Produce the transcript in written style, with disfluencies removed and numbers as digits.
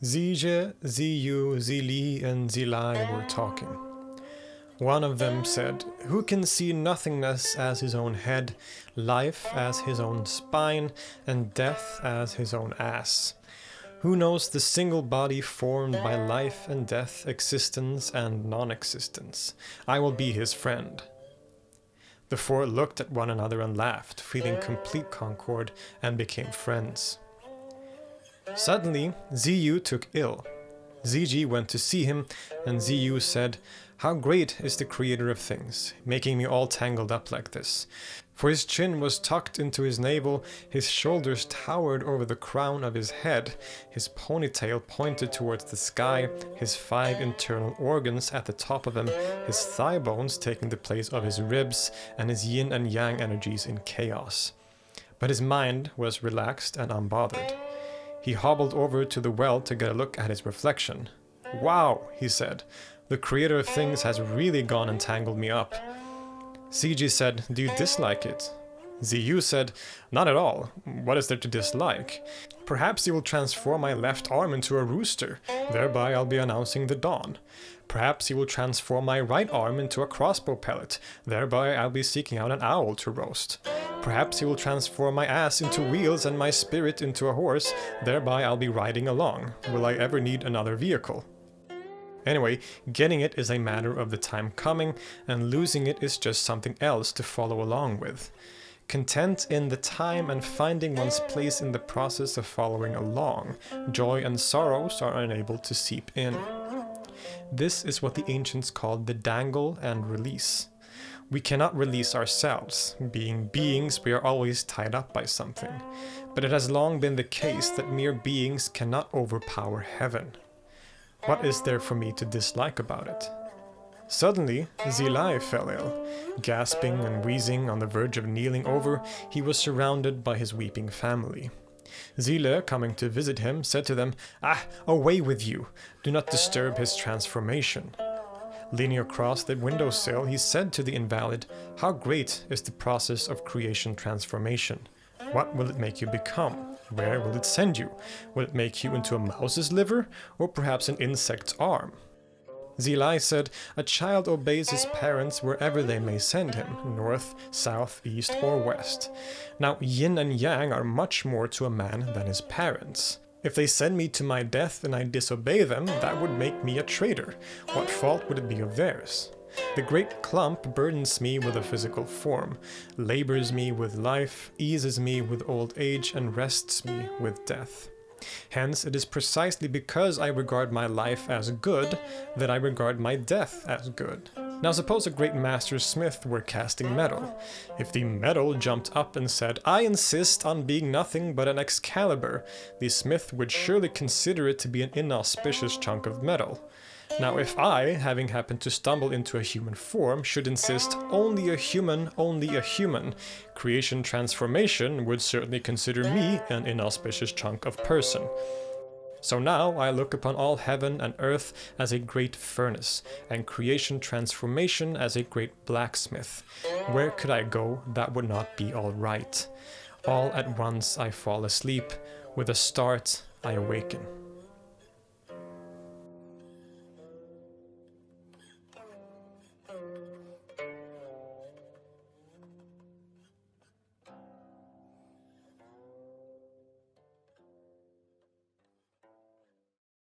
Zije, Ziyu, Zili, and Zilai were talking. One of them said, "Who can see nothingness as his own head, life as his own spine, and death as his own ass? Who knows the single body formed by life and death, existence and non-existence? I will be his friend." The four looked at one another and laughed, feeling complete concord, and became friends. Suddenly, Ziyu took ill. Ziji went to see him, and Ziyu said, "How great is the creator of things, making me all tangled up like this." For his chin was tucked into his navel, his shoulders towered over the crown of his head, his ponytail pointed towards the sky, his 5 internal organs at the top of him, his thigh bones taking the place of his ribs, and his yin and yang energies in chaos. But his mind was relaxed and unbothered. He hobbled over to the well to get a look at his reflection. "Wow," he said, "the creator of things has really gone and tangled me up." Ziji said, "Do you dislike it?" Ziyu said, "Not at all. What is there to dislike? Perhaps he will transform my left arm into a rooster, thereby I'll be announcing the dawn. Perhaps he will transform my right arm into a crossbow pellet, thereby I'll be seeking out an owl to roast. Perhaps he will transform my ass into wheels and my spirit into a horse, thereby I'll be riding along. Will I ever need another vehicle?" Anyway, getting it is a matter of the time coming, and losing it is just something else to follow along with. Content in the time and finding one's place in the process of following along, joy and sorrows are unable to seep in. This is what the ancients called the dangle and release. We cannot release ourselves. Being beings, we are always tied up by something. But it has long been the case that mere beings cannot overpower heaven. What is there for me to dislike about it? Suddenly, Zilai fell ill. Gasping and wheezing on the verge of kneeling over, he was surrounded by his weeping family. Zile, coming to visit him, said to them, "Ah, away with you! Do not disturb his transformation." Leaning across the windowsill, he said to the invalid, "How great is the process of creation transformation? What will it make you become? Where will it send you? Will it make you into a mouse's liver, or perhaps an insect's arm?" Zilai said, "A child obeys his parents wherever they may send him, north, south, east, or west. Now, yin and yang are much more to a man than his parents. If they send me to my death and I disobey them, that would make me a traitor. What fault would it be of theirs? The great clump burdens me with a physical form, labors me with life, eases me with old age, and rests me with death. Hence, it is precisely because I regard my life as good that I regard my death as good. Now suppose a great master smith were casting metal. If the metal jumped up and said, 'I insist on being nothing but an Excalibur,' the smith would surely consider it to be an inauspicious chunk of metal. Now if I, having happened to stumble into a human form, should insist, 'Only a human,' creation transformation would certainly consider me an inauspicious chunk of person. So now I look upon all heaven and earth as a great furnace, and creation transformation as a great blacksmith. Where could I go that would not be all right? All at once I fall asleep. With a start I awaken."